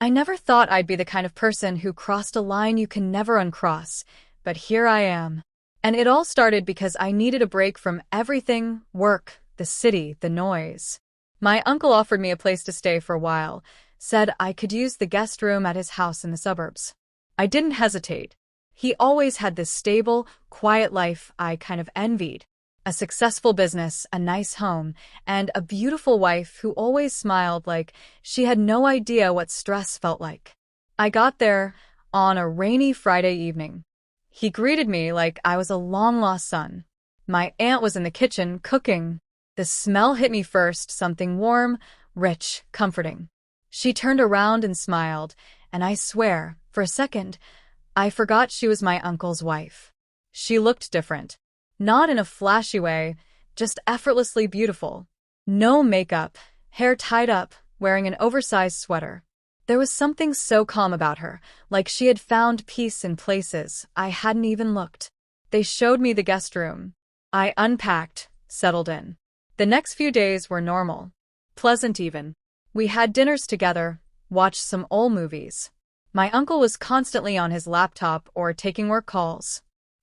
I never thought I'd be the kind of person who crossed a line you can never uncross, but here I am. And it all started because I needed a break from everything: work, the city, the noise. My uncle offered me a place to stay for a while, said I could use the guest room at his house in the suburbs. I didn't hesitate. He always had this stable, quiet life I kind of envied. A successful business, a nice home, and a beautiful wife who always smiled like she had no idea what stress felt like. I got there on a rainy Friday evening. He greeted me like I was a long-lost son. My aunt was in the kitchen cooking. The smell hit me first, something warm, rich, comforting. She turned around and smiled, and I swear, for a second, I forgot she was my uncle's wife. She looked different. Not in a flashy way, just effortlessly beautiful. No makeup, hair tied up, wearing an oversized sweater. There was something so calm about her, like she had found peace in places I hadn't even looked. They showed me the guest room. I unpacked, settled in. The next few days were normal. Pleasant even. We had dinners together, watched some old movies. My uncle was constantly on his laptop or taking work calls.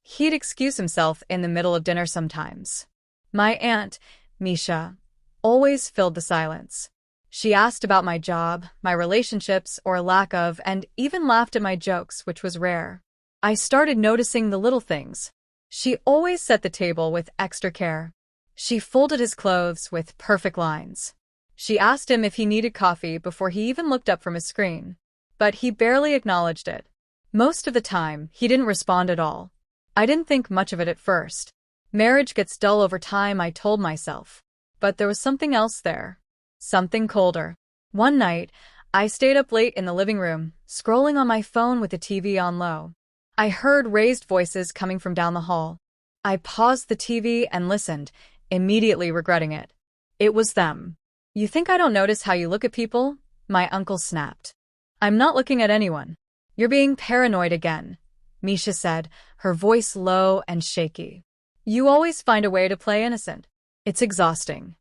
He'd excuse himself in the middle of dinner sometimes. My aunt, Misha, always filled the silence. She asked about my job, my relationships or lack of, and even laughed at my jokes, which was rare. I started noticing the little things. She always set the table with extra care. She folded his clothes with perfect lines. She asked him if he needed coffee before he even looked up from his screen. But he barely acknowledged it. Most of the time, he didn't respond at all. I didn't think much of it at first. Marriage gets dull over time, I told myself. But there was something else there. Something colder. One night, I stayed up late in the living room, scrolling on my phone with the TV on low. I heard raised voices coming from down the hall. I paused the TV and listened, immediately regretting it. It was them. "You think I don't notice how you look at people?" my uncle snapped. "I'm not looking at anyone. You're being paranoid again," Misha said, her voice low and shaky. "You always find a way to play innocent. It's exhausting."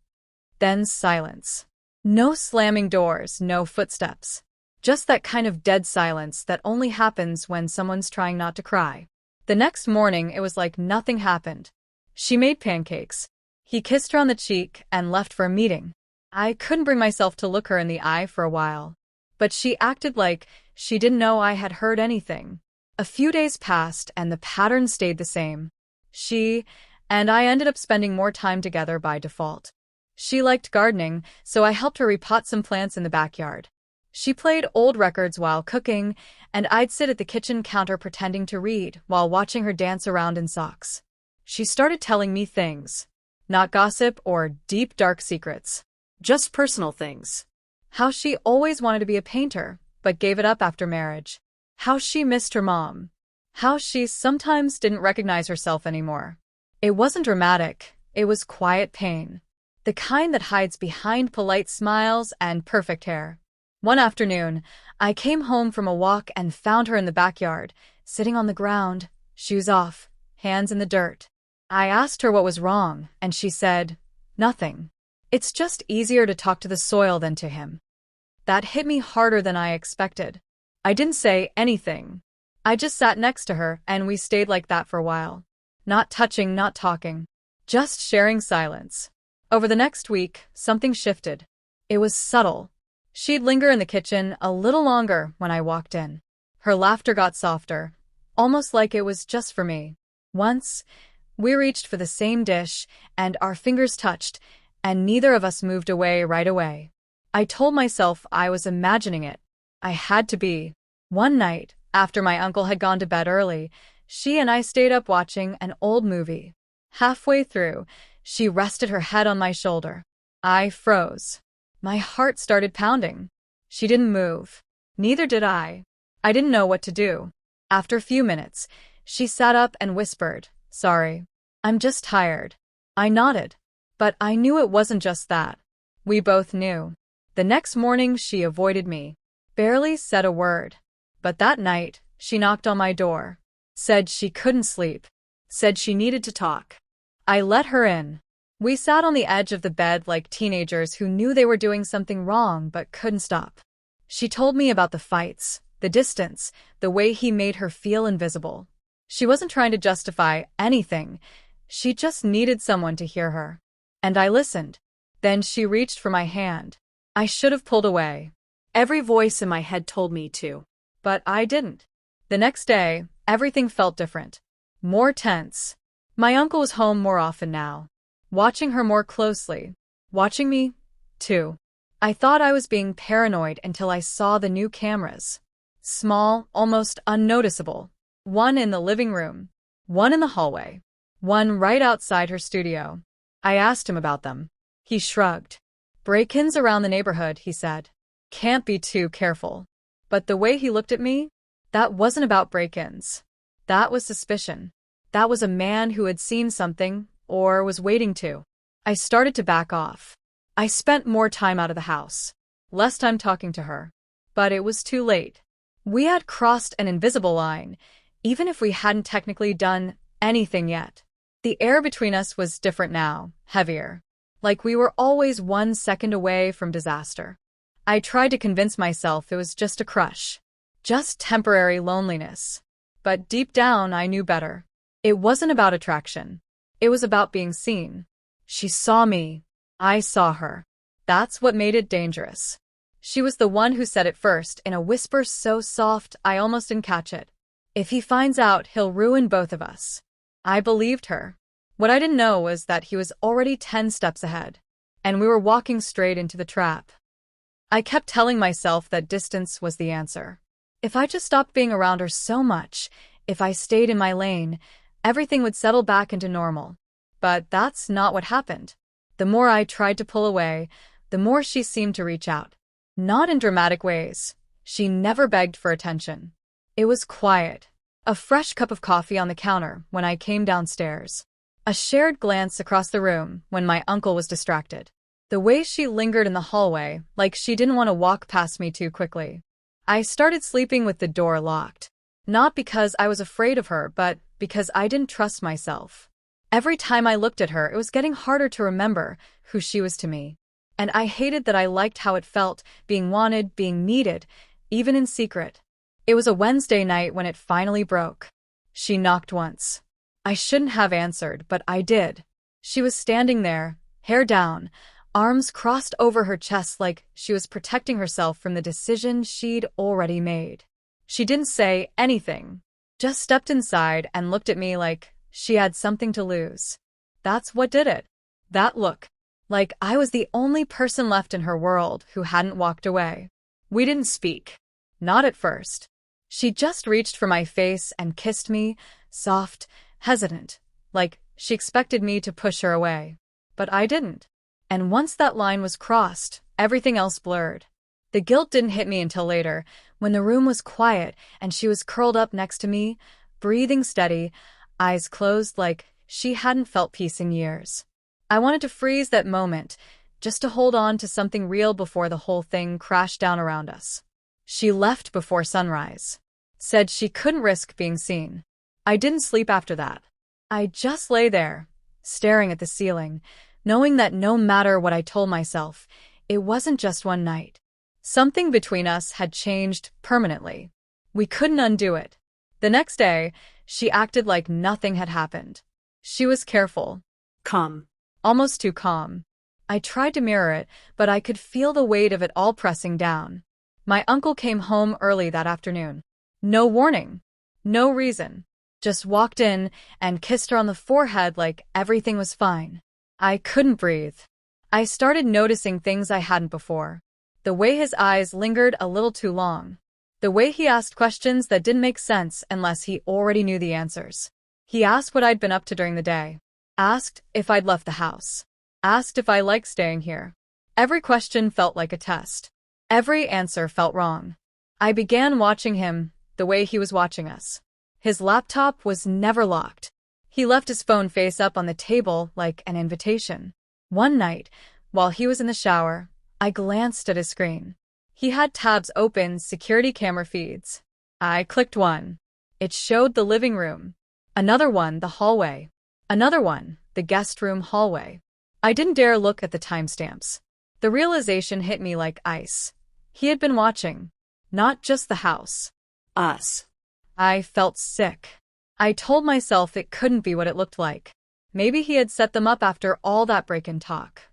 Then silence. No slamming doors, no footsteps. Just that kind of dead silence that only happens when someone's trying not to cry. The next morning, it was like nothing happened. She made pancakes. He kissed her on the cheek and left for a meeting. I couldn't bring myself to look her in the eye for a while. But she acted like she didn't know I had heard anything. A few days passed and the pattern stayed the same. She and I ended up spending more time together by default. She liked gardening, so I helped her repot some plants in the backyard. She played old records while cooking, and I'd sit at the kitchen counter pretending to read while watching her dance around in socks. She started telling me things. Not gossip or deep, dark secrets. Just personal things. How she always wanted to be a painter, but gave it up after marriage. How she missed her mom. How she sometimes didn't recognize herself anymore. It wasn't dramatic, it was quiet pain. The kind that hides behind polite smiles and perfect hair. One afternoon, I came home from a walk and found her in the backyard, sitting on the ground, shoes off, hands in the dirt. I asked her what was wrong, and she said, "Nothing. It's just easier to talk to the soil than to him." That hit me harder than I expected. I didn't say anything. I just sat next to her, and we stayed like that for a while. Not touching, not talking. Just sharing silence. Over the next week, something shifted. It was subtle. She'd linger in the kitchen a little longer when I walked in. Her laughter got softer, almost like it was just for me. Once, we reached for the same dish, and our fingers touched, and neither of us moved away right away. I told myself I was imagining it. I had to be. One night, after my uncle had gone to bed early, she and I stayed up watching an old movie. Halfway through, she rested her head on my shoulder. I froze. My heart started pounding. She didn't move. Neither did I. I didn't know what to do. After a few minutes, she sat up and whispered, "Sorry. I'm just tired." I nodded. But I knew it wasn't just that. We both knew. The next morning, she avoided me. Barely said a word. But that night, she knocked on my door. Said she couldn't sleep. Said she needed to talk. I let her in. We sat on the edge of the bed like teenagers who knew they were doing something wrong but couldn't stop. She told me about the fights, the distance, the way he made her feel invisible. She wasn't trying to justify anything. She just needed someone to hear her. And I listened. Then she reached for my hand. I should have pulled away. Every voice in my head told me to. But I didn't. The next day, everything felt different. More tense. My uncle was home more often now. Watching her more closely. Watching me, too. I thought I was being paranoid until I saw the new cameras. Small, almost unnoticeable. One in the living room. One in the hallway. One right outside her studio. I asked him about them. He shrugged. Break-ins around the neighborhood, he said. Can't be too careful. But the way he looked at me, that wasn't about break-ins. That was suspicion. That was a man who had seen something, or was waiting to. I started to back off. I spent more time out of the house. Less time talking to her. But it was too late. We had crossed an invisible line, even if we hadn't technically done anything yet. The air between us was different now, heavier. Like we were always 1 second away from disaster. I tried to convince myself it was just a crush. Just temporary loneliness. But deep down, I knew better. It wasn't about attraction. It was about being seen. She saw me. I saw her. That's what made it dangerous. She was the one who said it first, in a whisper so soft I almost didn't catch it. If he finds out, he'll ruin both of us. I believed her. What I didn't know was that he was already 10 steps ahead. And we were walking straight into the trap. I kept telling myself that distance was the answer. If I just stopped being around her so much, if I stayed in my lane, everything would settle back into normal. But that's not what happened. The more I tried to pull away, the more she seemed to reach out. Not in dramatic ways. She never begged for attention. It was quiet. A fresh cup of coffee on the counter when I came downstairs. A shared glance across the room when my uncle was distracted. The way she lingered in the hallway, like she didn't want to walk past me too quickly. I started sleeping with the door locked. Not because I was afraid of her, but because I didn't trust myself. Every time I looked at her, it was getting harder to remember who she was to me. And I hated that I liked how it felt, being wanted, being needed, even in secret. It was a Wednesday night when it finally broke. She knocked once. I shouldn't have answered, but I did. She was standing there, hair down, arms crossed over her chest like she was protecting herself from the decision she'd already made. She didn't say anything, just stepped inside and looked at me like she had something to lose. That's what did it. That look. Like I was the only person left in her world who hadn't walked away. We didn't speak. Not at first. She just reached for my face and kissed me, soft, hesitant, like she expected me to push her away. But I didn't. And once that line was crossed, everything else blurred. The guilt didn't hit me until later, when the room was quiet and she was curled up next to me, breathing steady, eyes closed like she hadn't felt peace in years. I wanted to freeze that moment, just to hold on to something real before the whole thing crashed down around us. She left before sunrise. Said she couldn't risk being seen. I didn't sleep after that. I just lay there, staring at the ceiling, knowing that no matter what I told myself, it wasn't just one night. Something between us had changed permanently. We couldn't undo it. The next day, she acted like nothing had happened. She was careful. Calm. Almost too calm. I tried to mirror it, but I could feel the weight of it all pressing down. My uncle came home early that afternoon. No warning. No reason. Just walked in and kissed her on the forehead like everything was fine. I couldn't breathe. I started noticing things I hadn't before. The way his eyes lingered a little too long. The way he asked questions that didn't make sense unless he already knew the answers. He asked what I'd been up to during the day. Asked if I'd left the house. Asked if I liked staying here. Every question felt like a test. Every answer felt wrong. I began watching him the way he was watching us. His laptop was never locked. He left his phone face up on the table like an invitation. One night, while he was in the shower, I glanced at his screen. He had tabs open, security camera feeds. I clicked one. It showed the living room. Another one, the hallway. Another one, the guest room hallway. I didn't dare look at the timestamps. The realization hit me like ice. He had been watching. Not just the house. Us. I felt sick. I told myself it couldn't be what it looked like. Maybe he had set them up after all that break-in talk.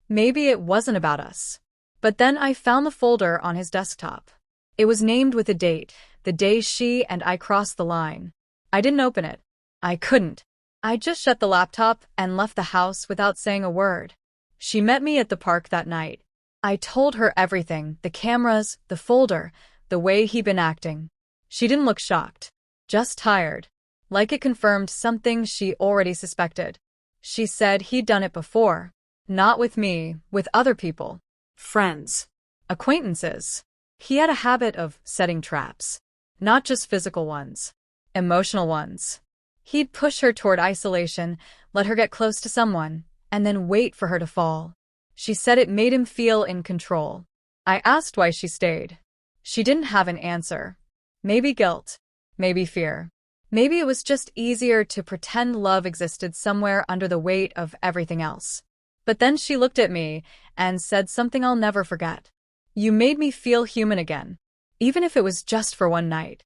Maybe it wasn't about us. But then I found the folder on his desktop. It was named with a date, the day she and I crossed the line. I didn't open it. I couldn't. I just shut the laptop and left the house without saying a word. She met me at the park that night. I told her everything, the cameras, the folder, the way he'd been acting. She didn't look shocked, just tired, like it confirmed something she already suspected. She said he'd done it before. Not with me, with other people. Friends. Acquaintances. He had a habit of setting traps. Not just physical ones. Emotional ones. He'd push her toward isolation, let her get close to someone, and then wait for her to fall. She said it made him feel in control. I asked why she stayed. She didn't have an answer. Maybe guilt. Maybe fear. Maybe it was just easier to pretend love existed somewhere under the weight of everything else. But then she looked at me and said something I'll never forget. You made me feel human again, even if it was just for one night.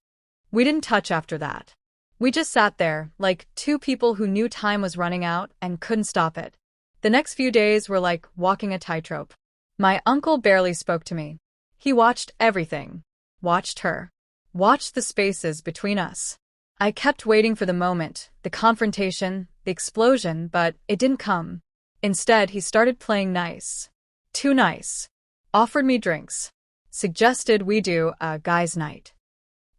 We didn't touch after that. We just sat there, like two people who knew time was running out and couldn't stop it. The next few days were like walking a tightrope. My uncle barely spoke to me. He watched everything. Watched her. Watched the spaces between us. I kept waiting for the moment, the confrontation, the explosion, but it didn't come. Instead, he started playing nice. Too nice. Offered me drinks. Suggested we do a guys' night.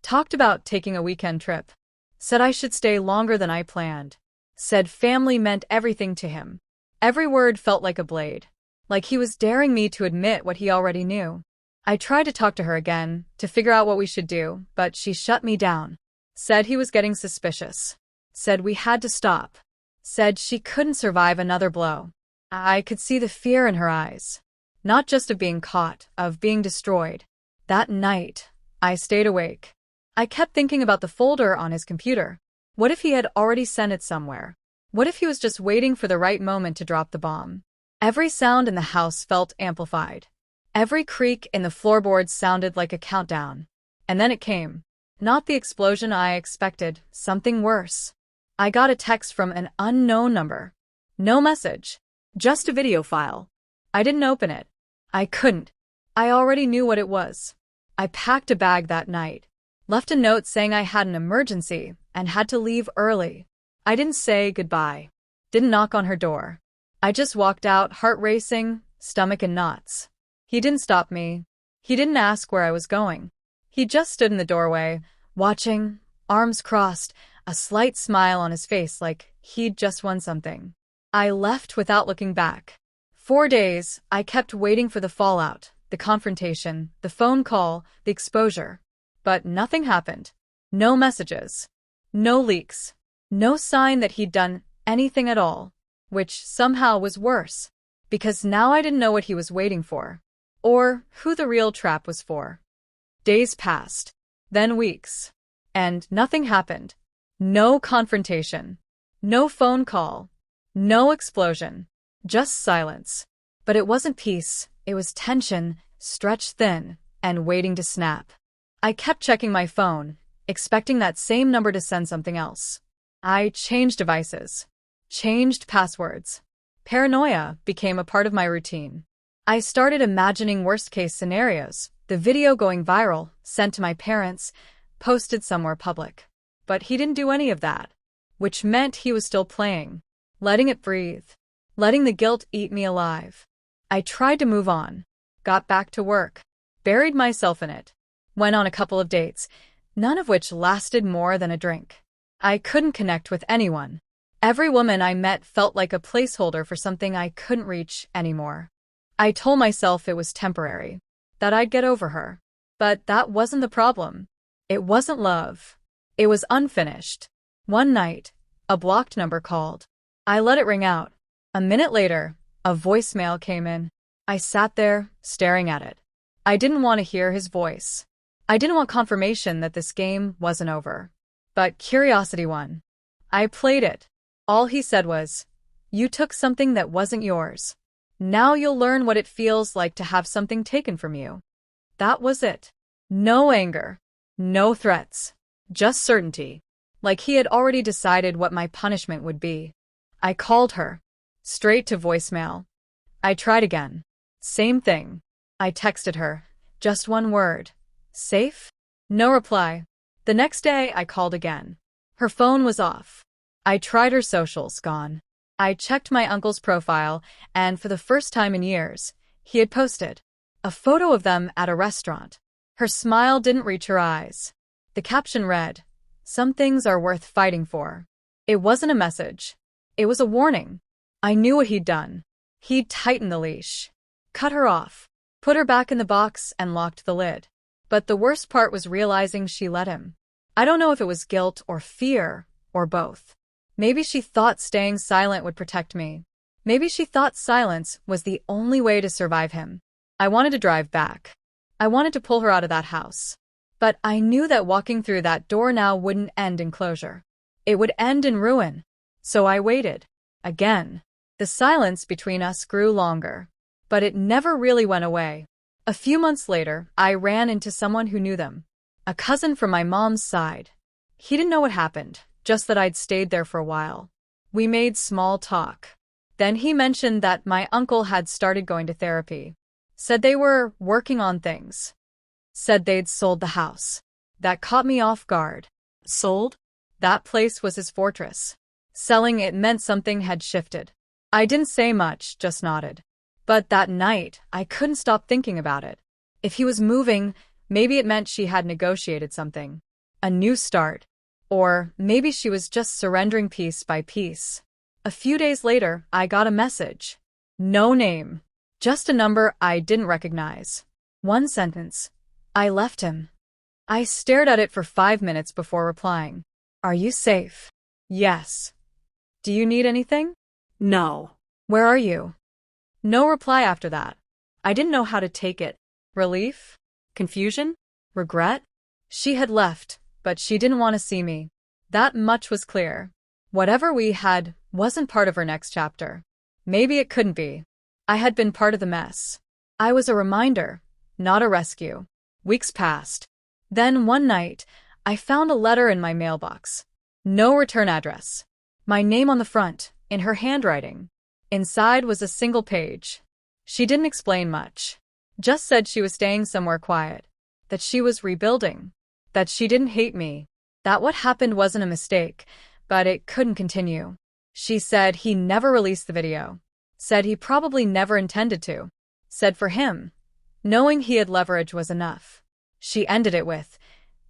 Talked about taking a weekend trip. Said I should stay longer than I planned. Said family meant everything to him. Every word felt like a blade. Like he was daring me to admit what he already knew. I tried to talk to her again, to figure out what we should do, but she shut me down. Said he was getting suspicious. Said we had to stop. Said she couldn't survive another blow. I could see the fear in her eyes. Not just of being caught, of being destroyed. That night, I stayed awake. I kept thinking about the folder on his computer. What if he had already sent it somewhere? What if he was just waiting for the right moment to drop the bomb? Every sound in the house felt amplified. Every creak in the floorboards sounded like a countdown. And then it came. Not the explosion I expected, something worse. I got a text from an unknown number. No message. Just a video file. I didn't open it. I couldn't. I already knew what it was. I packed a bag that night. Left a note saying I had an emergency and had to leave early. I didn't say goodbye. Didn't knock on her door. I just walked out, heart racing, stomach in knots. He didn't stop me. He didn't ask where I was going. He just stood in the doorway, watching, arms crossed, a slight smile on his face like he'd just won something. I left without looking back. 4 days, I kept waiting for the fallout, the confrontation, the phone call, the exposure. But nothing happened. No messages. No leaks. No sign that he'd done anything at all. Which somehow was worse. Because now I didn't know what he was waiting for. Or who the real trap was for. Days passed. Then weeks. And nothing happened. No confrontation. No phone call. No explosion. Just silence. But it wasn't peace. It was tension, stretched thin, and waiting to snap. I kept checking my phone, expecting that same number to send something else. I changed devices. Changed passwords. Paranoia became a part of my routine. I started imagining worst-case scenarios, the video going viral, sent to my parents, posted somewhere public. But he didn't do any of that, which meant he was still playing, letting it breathe, letting the guilt eat me alive. I tried to move on, got back to work, buried myself in it, went on a couple of dates, none of which lasted more than a drink. I couldn't connect with anyone. Every woman I met felt like a placeholder for something I couldn't reach anymore. I told myself it was temporary, that I'd get over her. But that wasn't the problem. It wasn't love. It was unfinished. One night, a blocked number called. I let it ring out. A minute later, a voicemail came in. I sat there, staring at it. I didn't want to hear his voice. I didn't want confirmation that this game wasn't over. But curiosity won. I played it. All he said was, "You took something that wasn't yours. Now you'll learn what it feels like to have something taken from you." That was it. No anger. No threats. Just certainty. Like he had already decided what my punishment would be. I called her. Straight to voicemail. I tried again. Same thing. I texted her. Just one word. Safe? No reply. The next day I called again. Her phone was off. I tried her socials, gone. I checked my uncle's profile, and for the first time in years, he had posted a photo of them at a restaurant. Her smile didn't reach her eyes. The caption read, "Some things are worth fighting for." It wasn't a message. It was a warning. I knew what he'd done. He'd tightened the leash, cut her off, put her back in the box, and locked the lid. But the worst part was realizing she let him. I don't know if it was guilt or fear or both. Maybe she thought staying silent would protect me. Maybe she thought silence was the only way to survive him. I wanted to drive back. I wanted to pull her out of that house. But I knew that walking through that door now wouldn't end in closure. It would end in ruin. So I waited. Again. The silence between us grew longer. But it never really went away. A few months later, I ran into someone who knew them. A cousin from my mom's side. He didn't know what happened, just that I'd stayed there for a while. We made small talk. Then he mentioned that my uncle had started going to therapy. Said they were working on things. Said they'd sold the house. That caught me off guard. Sold? That place was his fortress. Selling it meant something had shifted. I didn't say much, just nodded. But that night, I couldn't stop thinking about it. If he was moving, maybe it meant she had negotiated something. A new start. Or maybe she was just surrendering piece by piece. A few days later, I got a message. No name. Just a number I didn't recognize. One sentence. I left him. I stared at it for 5 minutes before replying. Are you safe? Yes. Do you need anything? No. Where are you? No reply after that. I didn't know how to take it. Relief? Confusion? Regret? She had left, but she didn't want to see me. That much was clear. Whatever we had wasn't part of her next chapter. Maybe it couldn't be. I had been part of the mess. I was a reminder, not a rescue. Weeks passed. Then one night, I found a letter in my mailbox. No return address. My name on the front, in her handwriting. Inside was a single page. She didn't explain much. Just said she was staying somewhere quiet. That she was rebuilding. That she didn't hate me. That what happened wasn't a mistake, but it couldn't continue. She said he never released the video. Said he probably never intended to. Said for him, knowing he had leverage was enough. She ended it with,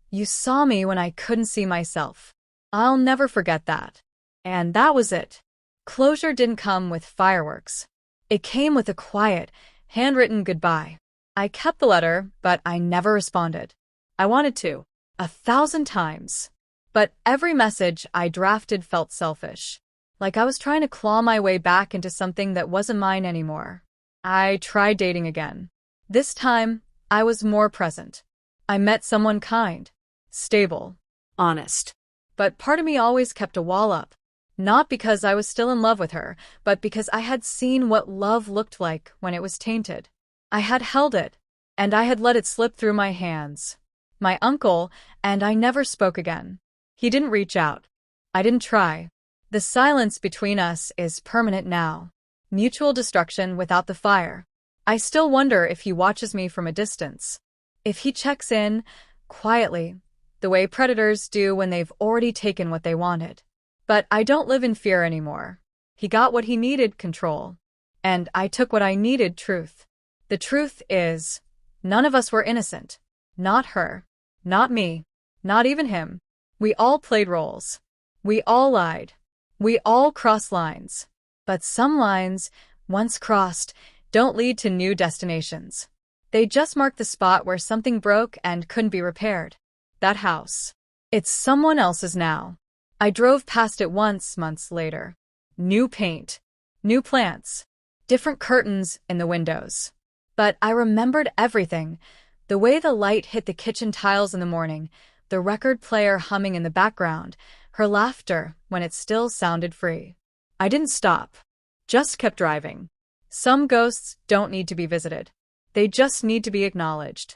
"You saw me when I couldn't see myself. I'll never forget that." And that was it. Closure didn't come with fireworks. It came with a quiet, handwritten goodbye. I kept the letter, but I never responded. I wanted to, 1,000 times. But every message I drafted felt selfish. Like I was trying to claw my way back into something that wasn't mine anymore. I tried dating again. This time, I was more present. I met someone kind, stable, honest. But part of me always kept a wall up. Not because I was still in love with her, but because I had seen what love looked like when it was tainted. I had held it, and I had let it slip through my hands. My uncle, and I never spoke again. He didn't reach out. I didn't try. The silence between us is permanent now. Mutual destruction without the fire. I still wonder if he watches me from a distance. If he checks in, quietly, the way predators do when they've already taken what they wanted. But I don't live in fear anymore. He got what he needed, control. And I took what I needed, truth. The truth is, none of us were innocent. Not her. Not me. Not even him. We all played roles. We all lied. We all crossed lines. But some lines, once crossed, don't lead to new destinations. They just mark the spot where something broke and couldn't be repaired. That house. It's someone else's now. I drove past it once months later. New paint. New plants. Different curtains in the windows. But I remembered everything. The way the light hit the kitchen tiles in the morning, the record player humming in the background, her laughter when it still sounded free. I didn't stop. Just kept driving. Some ghosts don't need to be visited. They just need to be acknowledged.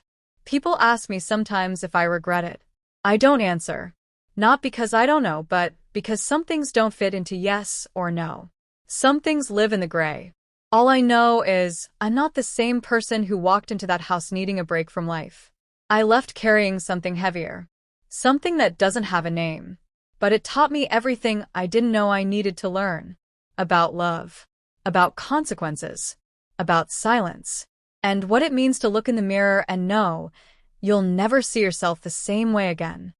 People ask me sometimes if I regret it. I don't answer. Not because I don't know, but because some things don't fit into yes or no. Some things live in the gray. All I know is I'm not the same person who walked into that house needing a break from life. I left carrying something heavier. Something that doesn't have a name. But it taught me everything I didn't know I needed to learn. About love. About consequences. About silence. And what it means to look in the mirror and know you'll never see yourself the same way again.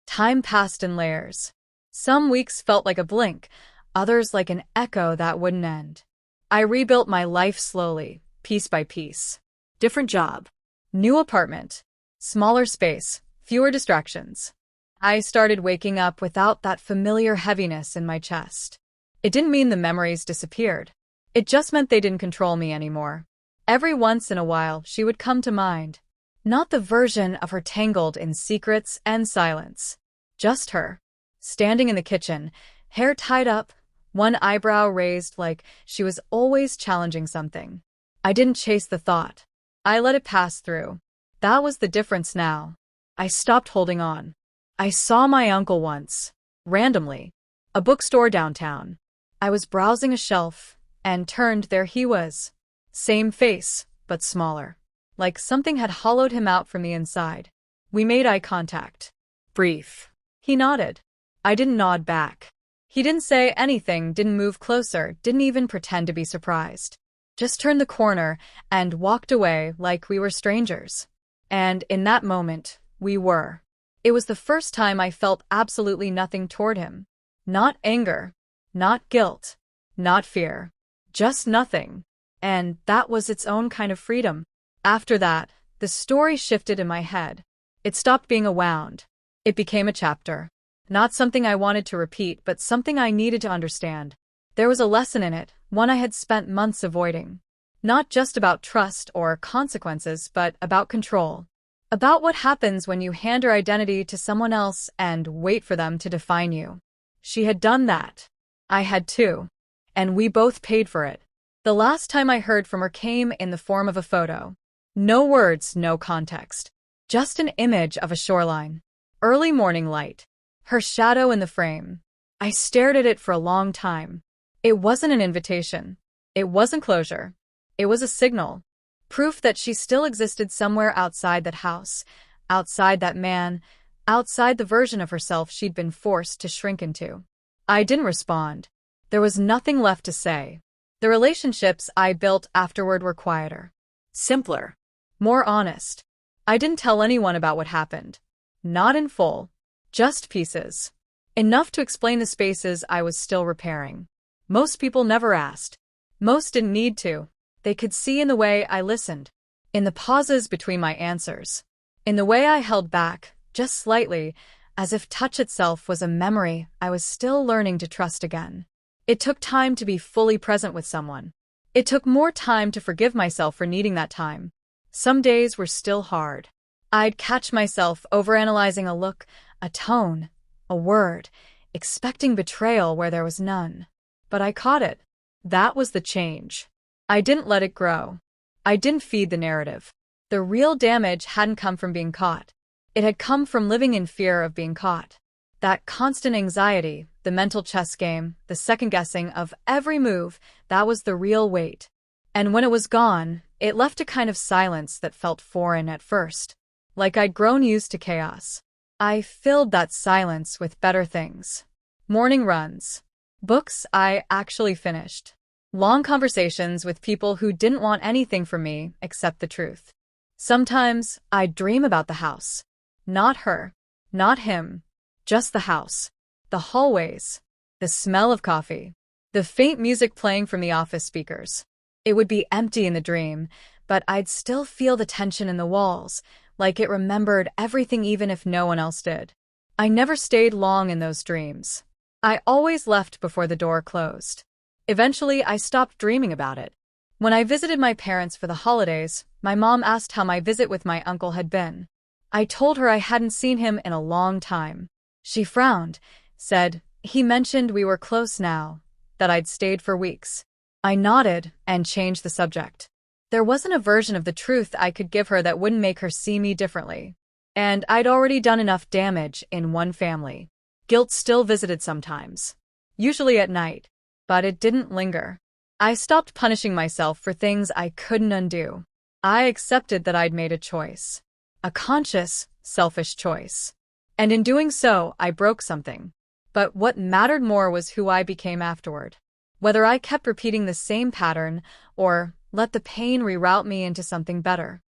Time passed in layers. Some weeks felt like a blink, others like an echo that wouldn't end. I rebuilt my life slowly, piece by piece. Different job. New apartment. Smaller space. Fewer distractions. I started waking up without that familiar heaviness in my chest. It didn't mean the memories disappeared. It just meant they didn't control me anymore. Every once in a while, she would come to mind. Not the version of her tangled in secrets and silence. Just her. Standing in the kitchen, hair tied up, one eyebrow raised like she was always challenging something. I didn't chase the thought. I let it pass through. That was the difference now. I stopped holding on. I saw my uncle once. Randomly. A bookstore downtown. I was browsing a shelf, and turned, there he was. Same face, but smaller. Like something had hollowed him out from the inside. We made eye contact. Brief. He nodded. I didn't nod back. He didn't say anything, didn't move closer, didn't even pretend to be surprised. Just turned the corner and walked away like we were strangers. And in that moment, we were. It was the first time I felt absolutely nothing toward him. Not anger. Not guilt. Not fear. Just nothing. And that was its own kind of freedom. After that, the story shifted in my head. It stopped being a wound. It became a chapter. Not something I wanted to repeat, but something I needed to understand. There was a lesson in it, one I had spent months avoiding. Not just about trust or consequences, but about control. About what happens when you hand your identity to someone else and wait for them to define you. She had done that. I had too. And we both paid for it. The last time I heard from her came in the form of a photo. No words, no context. Just an image of a shoreline. Early morning light. Her shadow in the frame. I stared at it for a long time. It wasn't an invitation. It wasn't closure. It was a signal. Proof that she still existed somewhere outside that house, outside that man, outside the version of herself she'd been forced to shrink into. I didn't respond. There was nothing left to say. The relationships I built afterward were quieter. Simpler. More honest. I didn't tell anyone about what happened. Not in full. Just pieces. Enough to explain the spaces I was still repairing. Most people never asked. Most didn't need to. They could see in the way I listened. In the pauses between my answers. In the way I held back, just slightly, as if touch itself was a memory I was still learning to trust again. It took time to be fully present with someone. It took more time to forgive myself for needing that time. Some days were still hard. I'd catch myself overanalyzing a look, a tone, a word, expecting betrayal where there was none. But I caught it. That was the change. I didn't let it grow. I didn't feed the narrative. The real damage hadn't come from being caught. It had come from living in fear of being caught. That constant anxiety, the mental chess game, the second-guessing of every move, that was the real weight. And when it was gone, it left a kind of silence that felt foreign at first. Like I'd grown used to chaos. I filled that silence with better things. Morning runs. Books I actually finished. Long conversations with people who didn't want anything from me except the truth. Sometimes I'd dream about the house. Not her. Not him. Just the house. The hallways. The smell of coffee. The faint music playing from the office speakers. It would be empty in the dream, but I'd still feel the tension in the walls, like it remembered everything even if no one else did. I never stayed long in those dreams. I always left before the door closed. Eventually, I stopped dreaming about it. When I visited my parents for the holidays, my mom asked how my visit with my uncle had been. I told her I hadn't seen him in a long time. She frowned, said, "He mentioned we were close now, that I'd stayed for weeks." I nodded and changed the subject. There wasn't a version of the truth I could give her that wouldn't make her see me differently. And I'd already done enough damage in one family. Guilt still visited sometimes, usually at night, but it didn't linger. I stopped punishing myself for things I couldn't undo. I accepted that I'd made a choice. A conscious, selfish choice. And in doing so, I broke something. But what mattered more was who I became afterward. Whether I kept repeating the same pattern or let the pain reroute me into something better.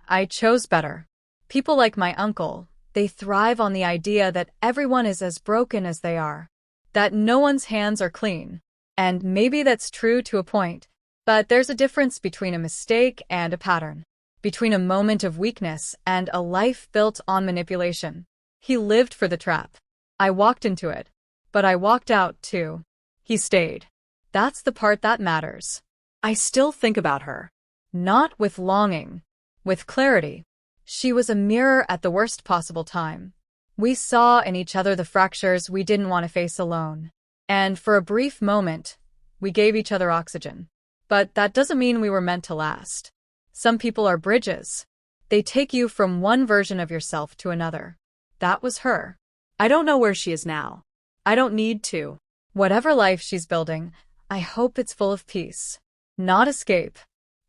I chose better. People like my uncle, they thrive on the idea that everyone is as broken as they are. That no one's hands are clean. And maybe that's true to a point. But there's a difference between a mistake and a pattern. Between a moment of weakness and a life built on manipulation. He lived for the trap. I walked into it. But I walked out, too. He stayed. That's the part that matters. I still think about her. Not with longing. With clarity. She was a mirror at the worst possible time. We saw in each other the fractures we didn't want to face alone. And for a brief moment, we gave each other oxygen. But that doesn't mean we were meant to last. Some people are bridges. They take you from one version of yourself to another. That was her. I don't know where she is now. I don't need to. Whatever life she's building, I hope it's full of peace. Not escape.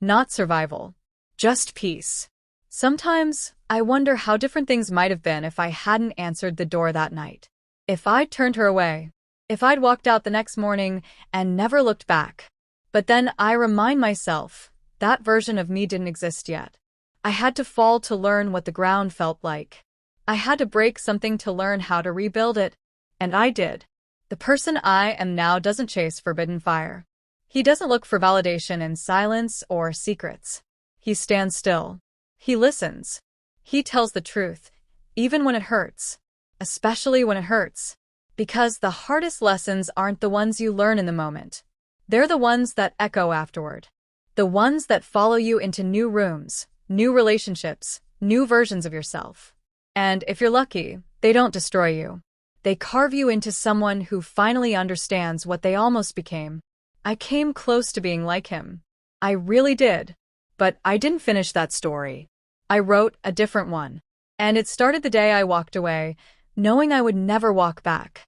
Not survival. Just peace. Sometimes, I wonder how different things might have been if I hadn't answered the door that night. If I'd turned her away. If I'd walked out the next morning and never looked back. But then I remind myself, that version of me didn't exist yet. I had to fall to learn what the ground felt like. I had to break something to learn how to rebuild it. And I did. The person I am now doesn't chase forbidden fire. He doesn't look for validation in silence or secrets. He stands still. He listens. He tells the truth, even when it hurts. Especially when it hurts. Because the hardest lessons aren't the ones you learn in the moment. They're the ones that echo afterward. The ones that follow you into new rooms, new relationships, new versions of yourself. And if you're lucky, they don't destroy you. They carve you into someone who finally understands what they almost became. I came close to being like him. I really did. But I didn't finish that story. I wrote a different one. And it started the day I walked away, knowing I would never walk back.